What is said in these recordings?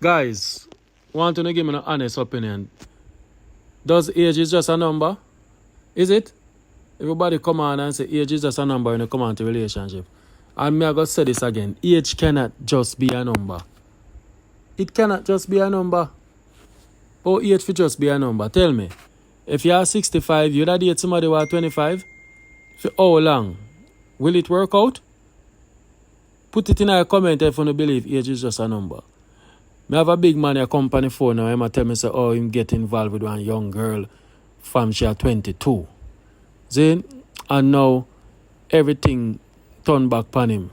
Guys, want to give me an honest opinion. Does age is just a number? Is it? Everybody come on and say age is just a number when you come on to relationship. And me I gotta say this again. Age cannot just be a number. It cannot just be a number. Or age should just be a number. Tell me. If you are 65, you'd date somebody who are 25? For how long? Will it work out? Put it in a comment if you don't believe age is just a number. Me have a big man in a company phone now. Him a tell me say, oh, him get involved with one young girl from she 22. See? And now everything turned back on him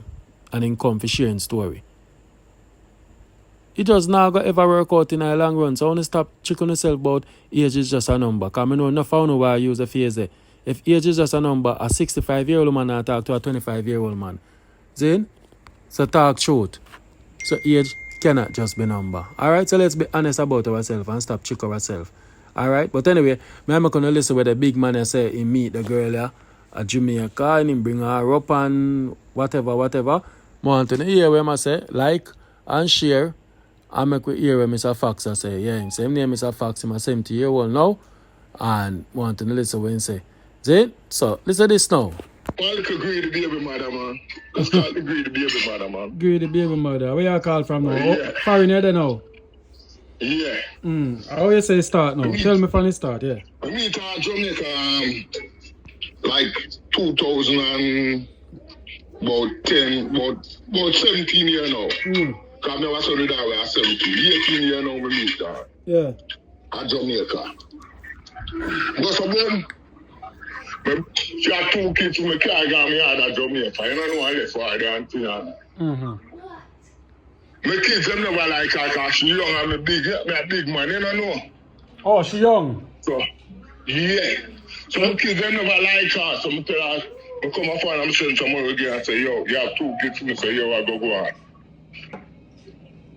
and him come for sharing story. It just not going to ever work out in a long run. So I want to stop checking yourself about age is just a number. Because I know enough I know why I use the phrase there. If age is just a number, a 65-year-old man can talk to a 25-year-old man. See? So talk truth. So age cannot just be number. Alright, so let's be honest about ourselves and stop checking ourselves. Alright, but anyway, I'm going to listen with the big man and say he meet the girl here at Jamaica and he bring her up and whatever. I want to hear what I say, like and share. I make we hear what Mr. Fox say. Yeah, him say him name Mr. Fox, him say him to you all now. And want to listen what he say. See? So, listen to this now. Well, look at greedy baby mother, man. Let's call the greedy baby mother, man. Greedy baby mother. Where you call from now? Yeah. Oh, foreigner there now? Yeah. How you say start now? Tell me from the start, yeah. I meet her Jamaica, like 2000 and about 17 years now. Because I never saw her that way at 17. 18 years now, we meet her. Yeah. At Jamaica. But so then, she had 2 kids from the car got me out at Jamaica. You know I left for her there and thing. My kids them never like her because she young and me a big man, you know. Oh, she young? So, yeah. So my kids them never like her. So I tell her, I come and find them son tomorrow again and say, yo, you have 2 kids. I say, yo, I go on.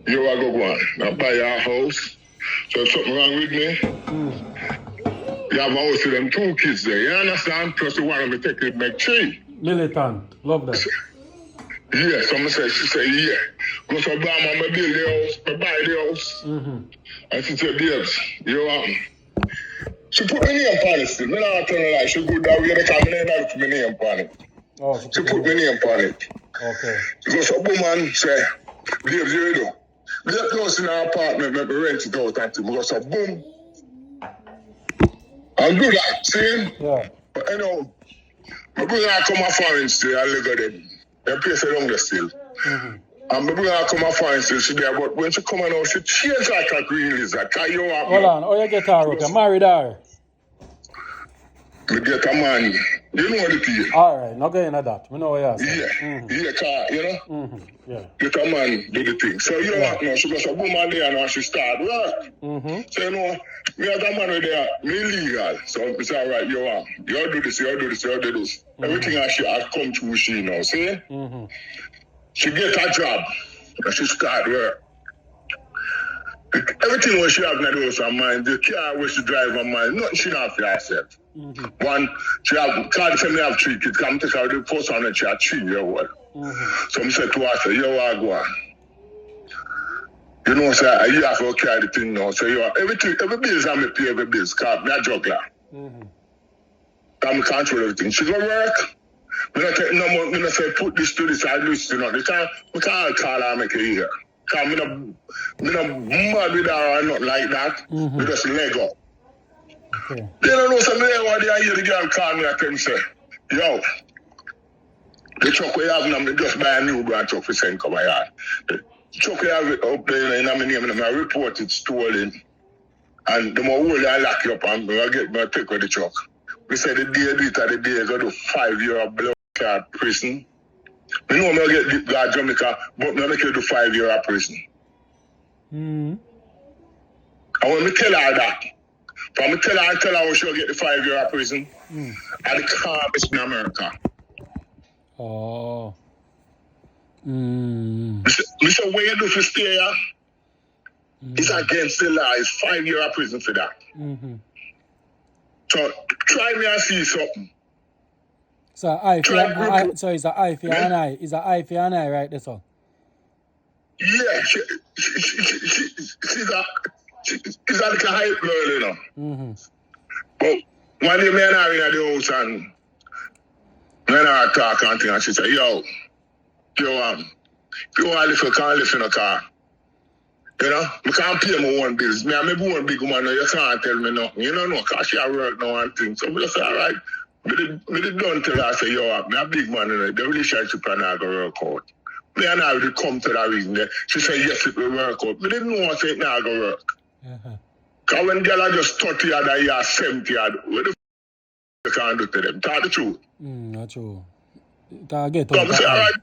Yo, I go on. I buy your house. So if something wrong with me, you have a house with them 2 kids there. You understand? Plus the one of me take it make 3. Militant. Love that. Yeah, so she say, yeah. Go to Obama, I build the house, I buy the house. And she said, babes, you she put my name on it still. Me not tell her like she go down here because I never put my name on it. Oh, she put my name on it. Okay. She goes, so woman say, babes, you do. We get close in our apartment, maybe rent it out and thing. We go, so boom. I'll do that, see? Yeah. But anyhow, I bring her come a foreign still, I look at them. They place her down there still. And I bring her come a foreign still, she there, but when she come out, she change like a green lizard. Cause you want hold on, how you get her up? You married her? We get a man. You know the thing. Alright, not going into that. We know what you Yeah. Yeah, cause, you know? Yeah. Get a man do the thing. So you know what now? She goes a woman there now, she start work. So you know, me as a man there, me illegal. So it's alright, you do this, you do this, you do this. Everything I come through she now, see? She get a job and she start work. Everything what she have in the house of mine, the car where she drive on mine, nothing she not for herself. One, she have, card family have 3 kids, come take her the first one and she have 3 year old. So I said to her, say, yo, I go on. You know, say, you have to carry the thing now. So you have everything, every bills I pay every bills, because I'm a juggler. I'm control everything. She go work. When I take no more, when I say put this to this, I lose, you know. We can't call her and make her here. Because I'm not mad with her or nothing like that. We just leg up. Okay. They don't know something what they hear the girl call me and tell me say, yo, the truck we have now, just buy a new brand truck for send come my yard. The truck we have up there in my name, and I report it stolen. And the more hold I lock you up and I get my take with the truck. We say the day the day go to 5 year of blood clot prison. We know I get the Jamaica, but I make you do 5 year of prison. And when we tell her that, when I tell her she'll get the 5 year of prison, and the calmest in America. Oh. Listen, what you do for stay here, it's against the law. It's 5 year of prison for that. So try me and see something. So it's an eye for an eye. It's an eye for an eye, right? That's all. Yeah, she's like a hype girl, you know. Mm-hmm. But one day, me and her in the house and me and her talk and thing, and she said, yo, if you want to live, you can't live in a car. You know, I can't pay my own bills. Me and my own big woman, you can't tell me nothing. You know, because she have work now and things. So I just say, all right. Me did don't tell her, I say, yo, I'm a big man, you know, the relationship and I go work out. Me and I will come to that reason there. She said, yes, it will work out. Me didn't know I said it now go work. Because when girl are just 30 yard and you are 70 yard, what the f*** you can't do to them? Tell the truth. Not true. Target. Come say, all right,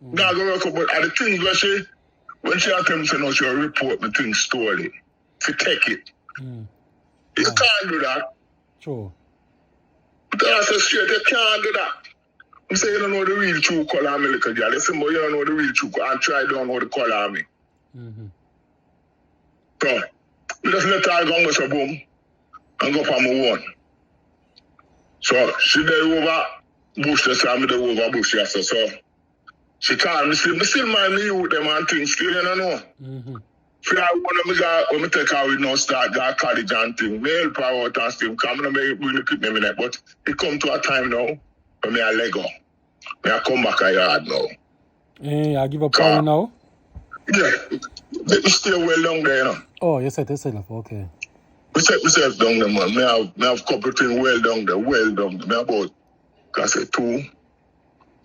now go work out. But the things where when she attempts to know, she'll report the thing story. To take it. You can't do that. True. But I say straight, you can't do that. I say you don't know the real true color of me, little girl. Listen, but you don't know the real true color. And try don't know the color of me. So, we just let her go and go to boom and go for my one. So, she there over bush, they say me there over bush, yes, so. She called me, still mind me with them and things, still, you know. If I want to when I take her with no start, go college and things, me help her out and still come and make really keep me in it. But it come to a time now when I let go. I come back a yard now. I give up power now? Yeah. Let me stay well down there, you know. Oh, you set yourself, okay. I set myself down there, man. I have a couple of things well down there. I about, I say 2,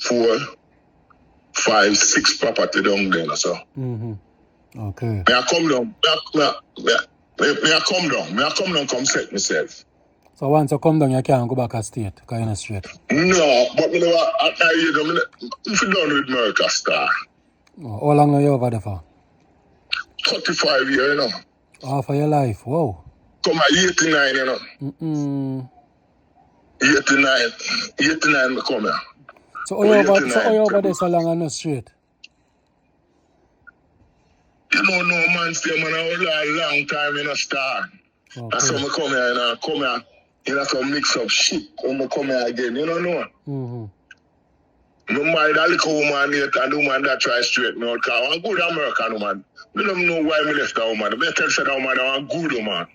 4, 5, 6 property down there, so. Okay. I come down. I come down, come set myself. So once you come down, you can't go back to state, because you're not straight? No, but you know what, if you done with America Star. Oh, how long are you over there for? 35 years, you know. Half of your life, wow. Come at 89, you know. 89, I come here. So how you over there so long and not straight? You know, no man stay, man, a long time in a star. Okay. That's how I come here, and I come here, you have to mix up shit when I come here again, you know. I married a little woman yet, and the woman that tries to straighten me out, because I'm a good American woman. I don't know why I left that woman. I tell that woman I'm a good woman.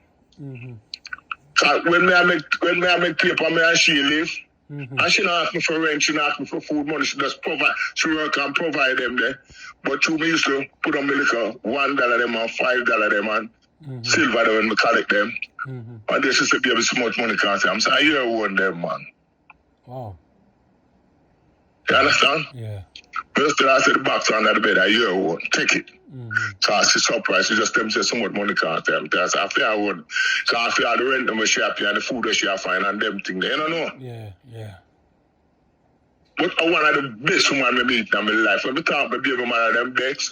So when I make paper, me and she live, and she don't ask me for rent, she don't ask me for food money, she just provide, she work and provide them there. But you me used to put on me liquor, $1 them and $5 them and silver them when I collect them. And then she said, baby, so much money can't say. I'm saying, you own them, man. Wow. You understand? Yeah. First I said the box under the bed, I hear one, take it. So I see surprised, she just tell me so much money can't tell me. I said, I feel one. So I feel the rent them she happy and the food that she find and them things there, you know? Yeah. But I one of the best woman I meet in my life. When we talk about baby man of them Bex,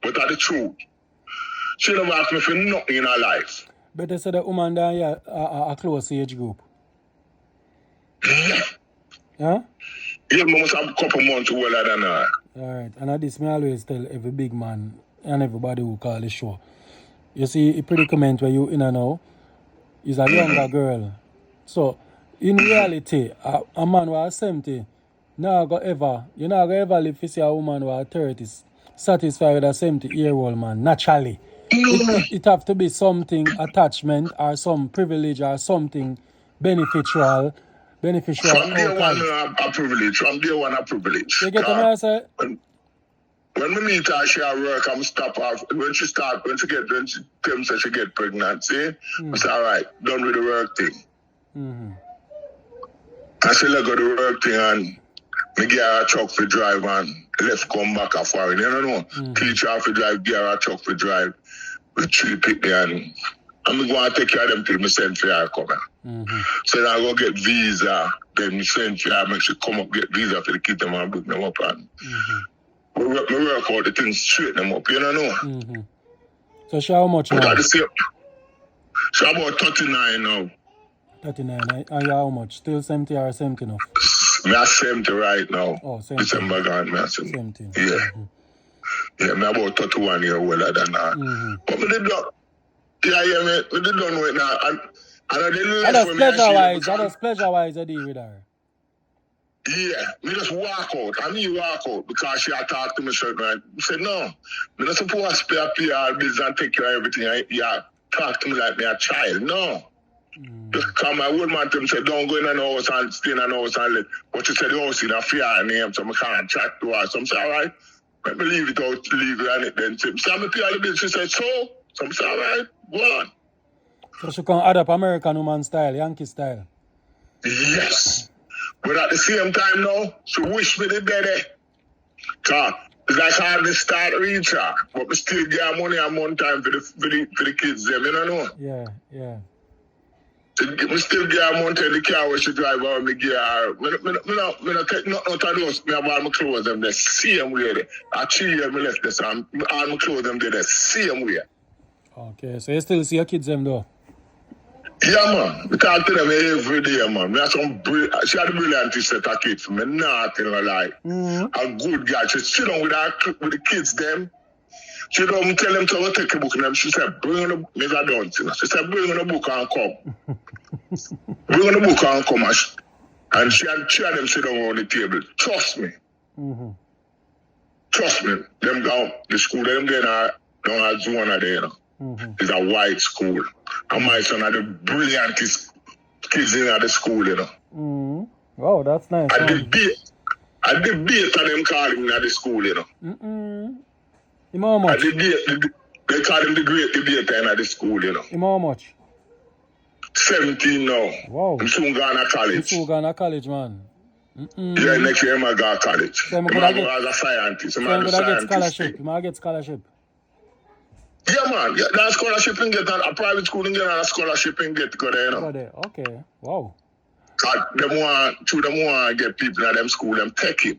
but that's the truth. She never asked me for nothing in her life. But they said the woman there, yeah, a close age group. Yeah. Huh? Yeah, I must have a couple months older than her. Alright, and at this, I always tell every big man and everybody who call the show. You see, a predicament where you in and now is a younger girl. So, in reality, a man who is 70, you're not going to ever live to see a woman who is 30 satisfied with a 70-year-old man, naturally. It have to be something, attachment, or some privilege, or something beneficial. From day one, a privilege. From day one, a privilege. You get what I say? When we meet her, she at work, I'm stop her. When she tell me she get pregnant, see? I say, all right, done with the work thing. I say, let go the work thing and me get her a truck for drive and left come back a foreign. You know? Teach her for drive, get her a truck for drive. We three pick there and I'm going to take care of them till me send for her come here. So then I go get visa, then me send for her, make she come up, get visa for the kids them and book them up and we work out the things, straighten them up, you know? So she how much now? She about 39 now. 39, and you how much? Still 70 or 70 enough? Me are 70 right now. Oh, 70. December gone, me are 70. 70. Yeah. Yeah, me about 31 years older than that. But me did not, me did not know it now. And I didn't That was pleasure-wise, I deal with her. Yeah, me just walk out. I mean walk out because she had talked to me certain right. I said, no, me not supposed to pay PR bills and take care of everything. Yeah, talk to me like me a child. No. Just come my old man to him say, don't go in an house and stay in an house and live. But she said the house in a fear name, so I can't chat to her. So I said, all right, let me leave it out, leave it and it then. So I pay all the bills. She said, so I said, all right, go on. So she can add up American woman style, Yankee style. Yes. But at the same time now, she wish me the daddy. Cause it's like I had to start reach her. But we still get money a month time for the kids them, you know? Yeah, yeah. We still get a month in the car where she drive out me get her. Me not take nothing out of those. Me have all my clothes them the same way. I 3 years me left this and all my clothes them the same way. Okay, so you still see your kids them though? Yeah, man. We talk to them every day, man. Me have some she had a brilliant set of kids for me. Nothing like. A good girl. She sit down with the kids them. She don't tell them to go take a book and them. She said, bring on the book. I don't, you know. She said, bring on the book and come. Bring on the book and come. And she had them sit down on the table. Trust me. Trust me. Them down the school, them getting down at Zona there, you know. It's a white school. And my son are the brilliantest kids in the school, you know. Wow, that's nice. I debate and them call him at the school, you know. How much? They call him the great debater at the school, you know. How much? 17 now. Wow. I'm soon going to college. You soon going to college, man. Yeah, next year I'm going to go to college. So I'm going to go as a scientist. So I'm going to get scholarship. You might get scholarship. Yeah, man. Yeah, that scholarship and get a private school and get a scholarship and get to go there, you know. Go there. Okay. Wow. Because them want to get people at them school, them take it.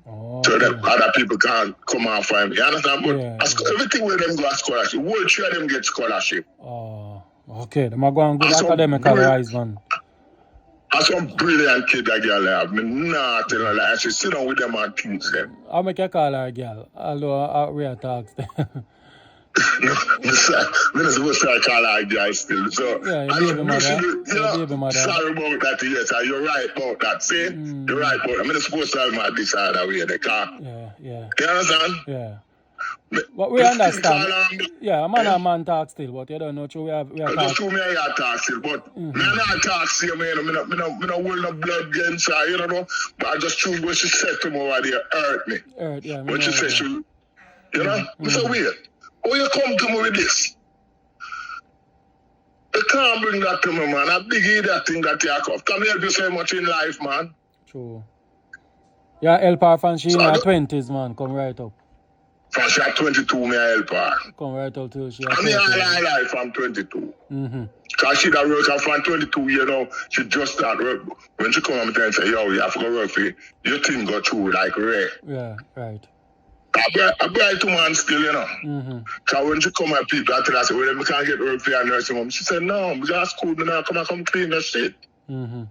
So that other people can't come and find me. You understand? But everything where them go a scholarship, world share them get scholarship. Okay. Them are going good academical rise, man. That's some brilliant kid that girl have. Me nothing like that. I should sit down with them and teach them. I'll make you call her a girl. Although we are talking. No, I'm supposed to call her a girl still. So, yeah, your baby mother. Baby mother. Sorry about that, yes. You're right about that. See? You're right about that. I'm not supposed to have my this other way. Yeah. You understand? Yeah. But we understand. Yeah, a man and man talk still, but you don't know true. We are just true me I talk still, but me not talk still, man. Me not hold no blood against her, you know. But I just choose what she said to me over there hurt me. Yeah. What she said, she, you know? It's so weird. Oh, you come to me with this? You can't bring that to me, man. I big that thing that you have. Come help you so much in life, man. True. Yeah, help her from she in her 20s, man. Come right up. From she at 22, me I help her. Come right up till she at 20. I mean, I from 22. Because she that work from 22, you know, she just start work. When she come and say, yo, you have to go work for you. Your thing go through like rare. Yeah, right. I bright woman still, you know. So when she come at people, I tell her, I say, well, we can't get work for your nursing home. She said, no, we got school, me now come clean that shit. And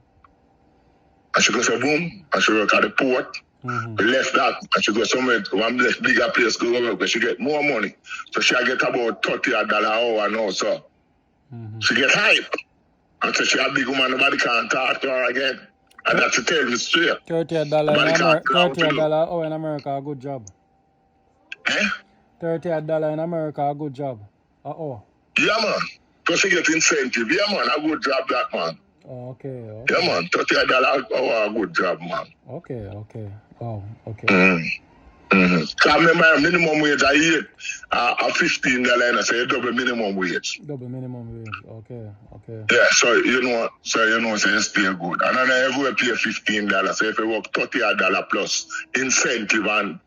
she goes, boom, and she work at the port. We left that, and she goes somewhere, one bigger place to go work, where she get more money. So she get about $30 an hour now, so. She get hype. And so she a big woman, nobody can talk to her again. And that's to tell you straight. $30 in America, a good job. Eh? $30 in America, a good job. Yeah, man. Because she get incentive. Yeah, man, a good job, that man. Okay. Yeah, man. $30 hour, a good job, man. Okay. Wow, okay. Because I remember minimum wage a year, $15, and I say double minimum wage. Double minimum wage, okay. Yeah, so you know, so you stay good. And then I ever pay $15, so if you work $30 plus incentive and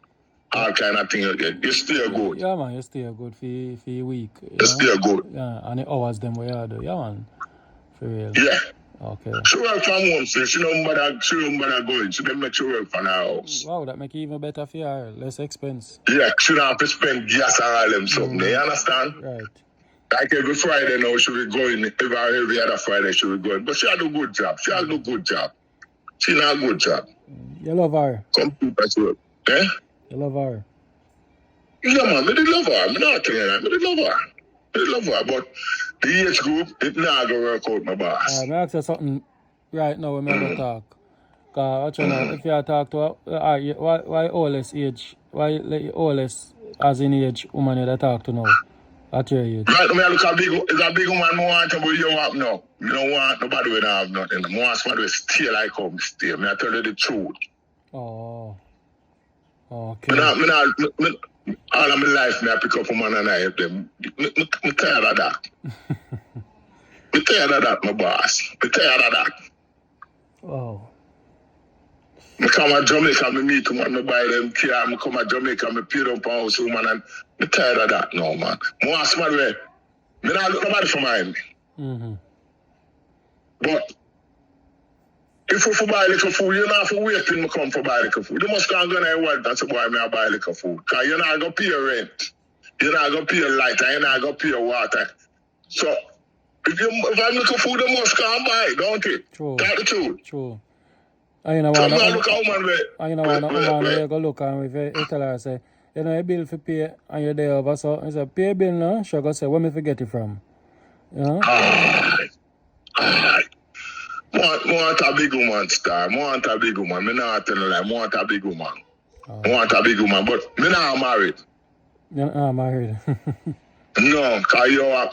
all kind of thing you get, you stay good. Yeah, man, you stay good for a week. You stay good. Yeah, and the hours them we are do. Yeah, man, for real. Yeah. Okay. She work from home, so she don't bother going. She don't make she work from her house. Wow, that make it even better for her. Less expense. Yeah, she don't have to spend gas and all them something. You understand? Right. Like every Friday now, she will going. Every other Friday, she will going. But she had a good job. She not a good job. You love her? Computer work. Eh? You love her? Yeah, man. I did love her. I'm not telling you that. I did love her. But the age group, it not going to work out, my boss. Let me ask you something right now when we talk. Actually, now, if you talk to why oldest age, why like, oldest as in age woman you talk to now at your age? Right, me look a big, it's a big woman, I want to but you want no. You don't want nobody when I have nothing. I want somebody to stay like come stay. Me I tell you the truth. Oh. Okay. All of my life, I pick up a man and I help them. I'm tired of that. I'm tired of that, my boss. I'm tired of that. Oh. I come to Jamaica, I meet them, I buy them car. I come to Jamaica, I pay them for house, woman, and I'm tired of that now, man. I want somebody where I don't look nobody for mine. But if you buy little food, you're not for waiting to come for buy little food. You must go and work, that's why I buy little food. Because you're not going to pay rent. You're not going to pay light, and you're not going to pay water. So, if I'm little food, you must go and buy, don't you? True. That's the truth. True. And you know So, what? I look at a woman where... You go look and you tell her, say, you know, a bill for pay, and you're there over, so you say, pay a bill now. She go say, where me forget it from? You know? Want a big woman, star. Want a big woman. Me not tell you lie. Want a big woman. Want a big woman, but me not married. You're not married. No, because you are...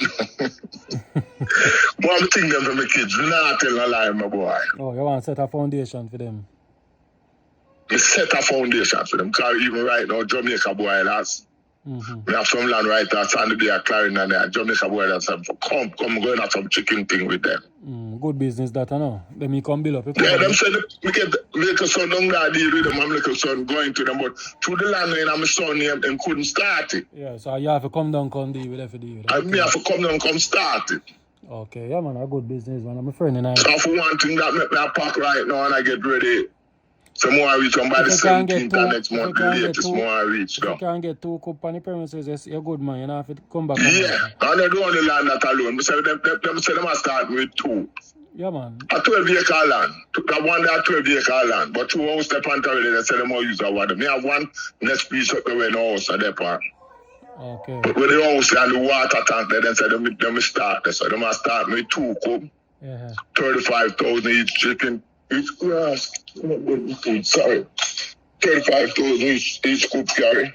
One thing them for my kids. Me not tell you lie, my boy. Oh, you want to set a foundation for them? Me set a foundation for them. Because even right now, Jamaica boy, that's... We have some land right there, Sandy Bay, Clarin, and Jamaica boy, that's come going at some chicken thing with them. Good business that I know. Then me come build up. Yeah, them say we get little son don't got deal with them. I'm little son going to them, but through the land and my son them couldn't start it. Yeah, so you have to come down, come deal with it. And me have to come down, come start it. Okay, yeah man, a good business man. I'm a friend and I. So for one thing that make me a pack right now and I get ready. So more I reach on by the 17th and next month the latest more I reach now. If you can get 2 cup on the premises, you're good man. You don't have to come back. Yeah, and they don't only land that alone. They say them are starting with 2. Yeah, man. A 12-acre land. That one there 12-acre land. But 2 house step on top of it, they say them more use a water. Me have one next piece up the way in the house at that part. Okay. But with the house and the water tank, they say them start there. So they must start with 2 cup. Yeah. 35,000 each chicken. Each grass. Sorry. 35,000 each coop carry.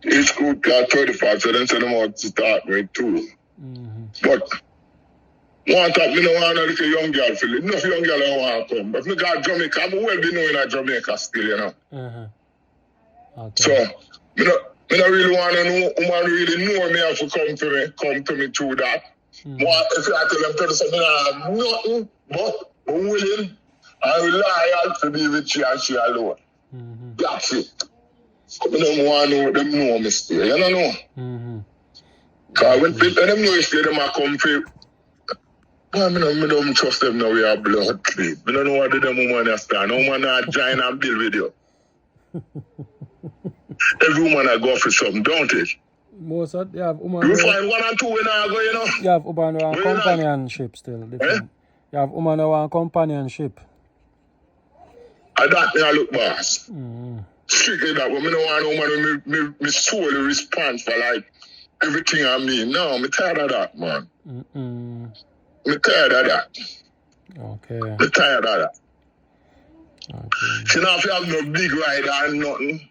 Each coop carry 35. So then say them want to start with 2. But one time, me no want a little young girl for it. Enough young girl don't want to come. But me got Jamaica, I'm well be knowing at Jamaica still, you know. Okay. So, me no really want to know, woman really know me have to come to me through that. More, if I tell them something, I have nothing but I'm willing and loyal to be with you and she alone. That's it. I don't want to know them know me still, you know. Because when people them know if them are come for I don't trust them now we are blood clean. I don't know what them woman understand. No woman not join and build with you. Every woman I go for something, don't it? Most of you have woman. You find 1 and 2 when I go, you know. You have woman who want companionship still. Different. You have woman who want companionship. And that me I look boss. Strictly that, but I don't want no woman me solely respond for like everything I mean. No, I'm tired of that, man. I'm tired of that. Okay. I'm tired of that. Okay. See now if you have no big rider and nothing,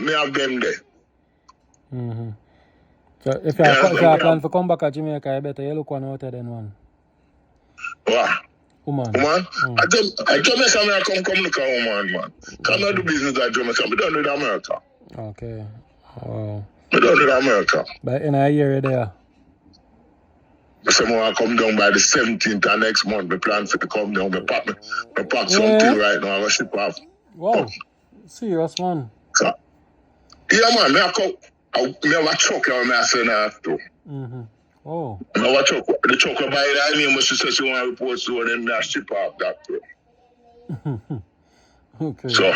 me have them there. So if you have plan to come back to Jamaica, you better you look one out than one. What? Woman. I Jamaica, I come look at woman, man. Come do business at Jamaica. I don't do it in America. Okay. Oh. I don't do it in America. But in a year there. So I come down by the 17th and next month. I plan to come down. I pack something right now. I'm going to ship off. Wow. Serious, man. So, yeah, man. I have a truck and I say I have to. Oh. I have a truck. The truck I buy it, I mean, she says she want to report to her, then I ship off that too. Okay. So,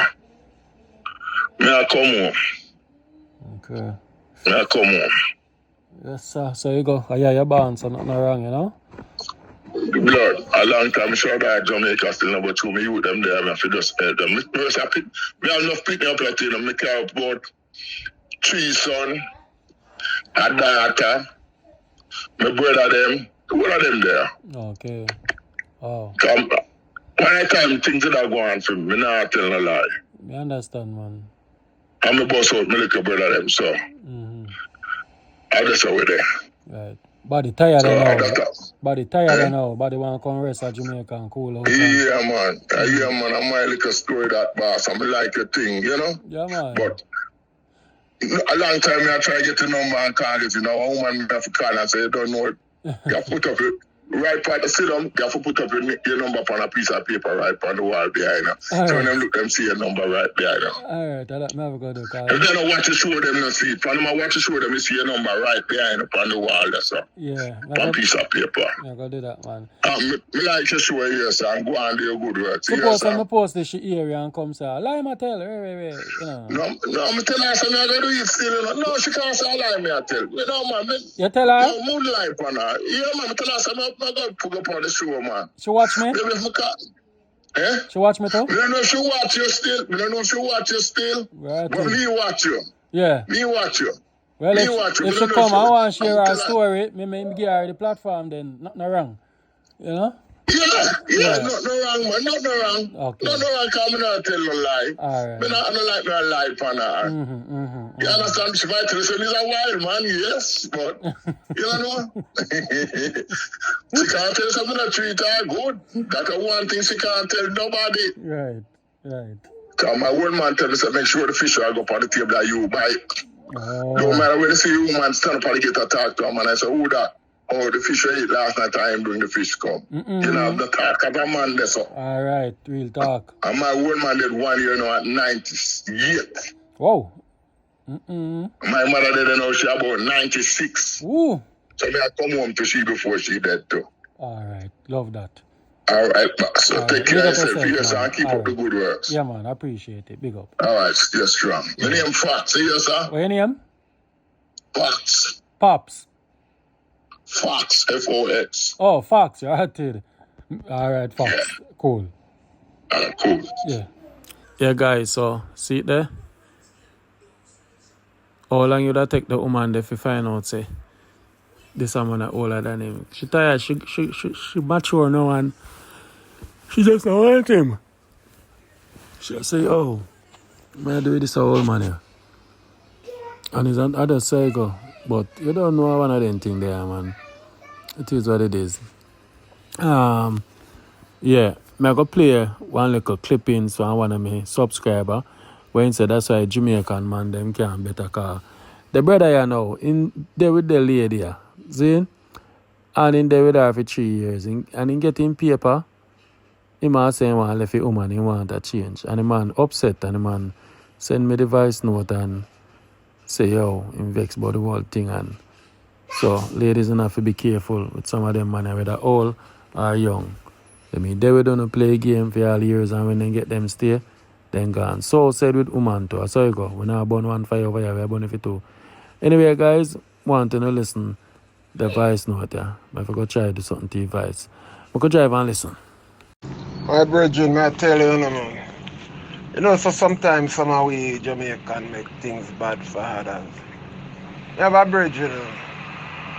I come home. Okay. I come home. Yes, sir. So you go. Yeah, you're born, so nothing wrong, you know? Blood, a long time, sure about Jamaica still number 2. Me with them there, I have to just help them. Me have enough picking up like you know, me care about 3 sons, a daughter, my brother them, one of them there. Okay. Oh. One time things that are going for me, not telling a lie. I understand, man. I'm the boss out my little brother them, so I just over there. Right. Body tired So now. that's Body tired now. Body want to come rest at Jamaica and cool out. yeah, man. Yeah, man. I might like a story that boss. I like a thing, you know? Yeah, man. But a long time I try to get the number and call it, you know. A woman have to call and say, you don't know it. You have to put up it. Right part, sit down, you have to put up your number on a piece of paper right on the wall behind you. So when them look, them see your number right behind you. Alright, I never go to call. If they don't watch the show, them not see it. When them watch the show, them you see your number right behind up on the wall, that's all. Yeah. On a piece of paper. Yeah, go do that, man. Me like your show here, sir, and go on do your good work. Suppose I post this shit area and come say, lie, my tell, wait, you know. No, I'm telling her, I'm going to do it still, you know. No, she can't say lie, me, I tell. You know, man. You tell her? No, mood life on her. Yeah, man, I tell her, I'm not going to put up on the show, man. She watch me? Eh? She watch me too? I don't know if she watch you still. I don't know if she watch you still. Right. But me watch you. Yeah. Me watch you. Well, me if, watch you. if she come, I want to share her story. Me give her the platform then. Nothing wrong. You know? Yeah, nothing wrong, man. Nothing wrong. Okay. Nothing wrong, because I'm not telling no lie. All right. I don't like no lie for her. You understand? She might tell you, he's a wild man, yes, but you don't know. She can't tell you something that treat her good. That's one thing she can't tell nobody. Right. So my old man tell me, so make sure the fish will go up on the table that you buy. Oh. No matter when you see a woman stand up and get a talk to him, and I say, who that? Oh, the fish I ate last night, I am doing the fish come. You know, the talk of a man there, so. All right, real talk. And my old man did 1 year now at 98. Whoa. My mother did now, she about 96. Ooh. So I come home to see before she dead too. All right, love that. All right, so take care of yourself, yourself, and keep up the good works. Yeah, man, I appreciate it. Big up. All right, you're strong. My name Fox, see you, sir? What your name? Fox. Pops. Fox, F-O-X. Oh, Fox, you're at it. All right, Fox. Yeah. Cool. Cool. Yeah. Yeah, guys, so see it there? How long you take the woman there to find out, say, this woman is older than him? She tired, she mature now, and she just don't want him. She say, oh, may I do this old man here? And he's on other cycle. But you don't know one of them things there, man. It is what it is. Yeah, I go play one little clippings from one of my subscriber when he said that's why Jamaican man them can better car. The brother here now, in there with the lady here, see? And in there with her for 3 years. And in getting paper, he man say he want left a woman, he want a change. And the man upset and the man send me the voice note and say, yo, I'm vexed about the whole thing. And so, ladies have to be careful with some of them men, whether old or young. I mean, they don't play a game for all years, and when they get them stay, then gone. So said with woman too. So you go. We now burn one fire over here, we burn it too. Anyway, guys, want to listen the voice note, yeah. If I go try to do something to your voice, I could drive and listen. My brethren, I tell you, man. You know, so sometimes some of we Jamaican make things bad for others. You have a brethren,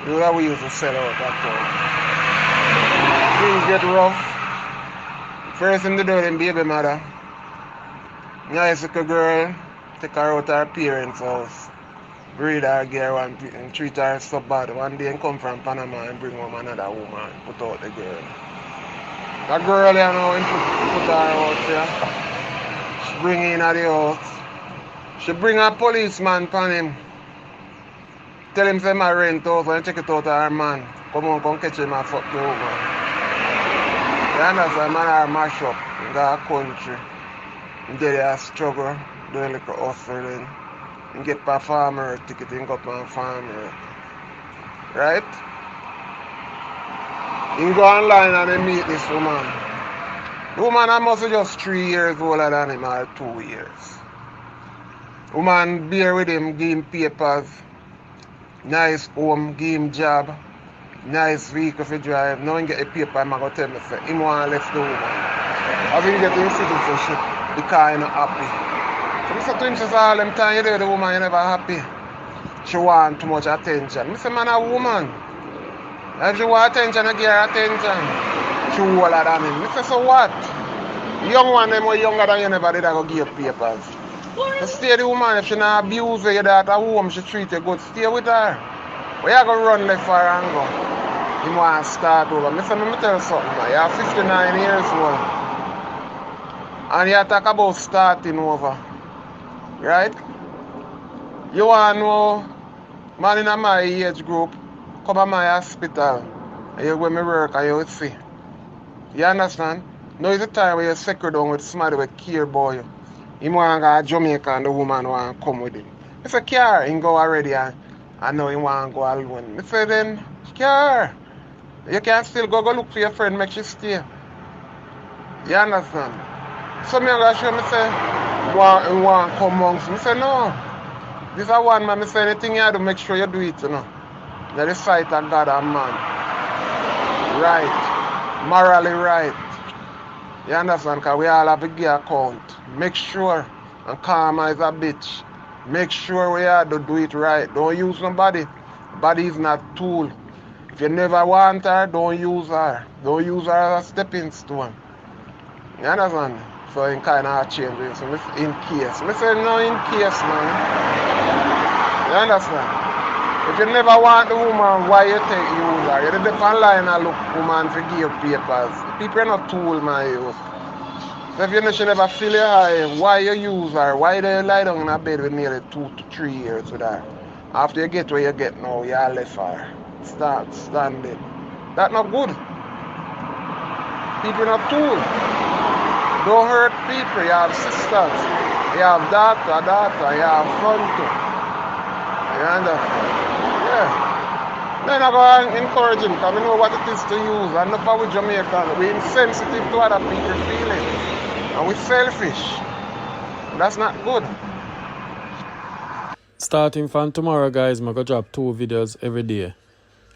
you know that we used to sell out at all. Things get rough. First thing to do, them baby mother. Nice little girl, take her out her parents' house. Breed her girl and treat her so bad. One day come from Panama and bring home another woman, put out the girl. That girl, you know, put her out there. Bring in at the house. She bring a policeman upon him. Tell him say my rent house and check it out of her man. Come on, come catch him and fuck the woman. You understand, man, I mash up in that country. And there they struggle, doing like a hustle then. And get a farmer ticket and go up on farmer. Right? You go online and they meet this woman. The woman I must be just 3 years older than him, or 2 years. Woman bear with him, give him papers, nice home, give him job, nice vehicle for drive. Now he get a paper, I'm going to tell me, say, he want to left the woman. As he get his citizenship, because he's not happy. So I said to him, says, all them time you do the woman, you never happy. She want too much attention. I say, man, a woman. If she want attention, I give her attention. She older than him. I say, so what? Young one, them were younger than you, never did I go give papers. So stay the woman, if she not abuse your daughter home, she treat you good, stay with her. Where you go run left for her and go? You want to start over. Let me tell you something, man. You're 59 years old. And you talk about starting over. Right? You want to know, man in my age group, come to my hospital. And you go me work and you will see. You understand? Now is the time where you secure down with somebody with care about you. He want to go to Jamaica and the woman want to come with him. I say, care, he go already and now he want to go alone. I say, then, care. You can still go look for your friend, make she stay. You understand? So me go show me say, you want to come amongst me. I say, no. This is one man, I say, anything you do, make sure you do it, you know. That the sight of God and man. Right. Morally right. You understand? Because we all have to give account. Make sure and calm as a bitch. Make sure we have to do it right. Don't use nobody. Body is not a tool. If you never want her, don't use her. Don't use her as a stepping stone. You understand? So in kind of change. So in case. I say no in case, man. You understand? If you never want the woman, why you take use her? You depend online and look woman for give papers. People are not tool, my youth. So if you know she never feel your eye, why you use her? Why do you lie down in a bed with nearly 2 to 3 years with her? After you get where you get now, you are left her. Start standing. That's not good. People are not tool. Don't hurt people. You have sisters. You have daughter. You have son too. You understand? Yeah. Then I go and encourage him because we know what it is to use. And not with Jamaican. We're insensitive to other people's feelings. And we're selfish. That's not good. Starting from tomorrow, guys, I'm going to drop 2 videos every day.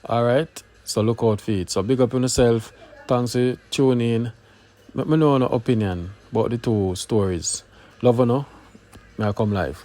Alright? So look out for it. So big up on yourself. Thanks for tuning in. Let me know your opinion about the 2 stories. Love you know. May I come live.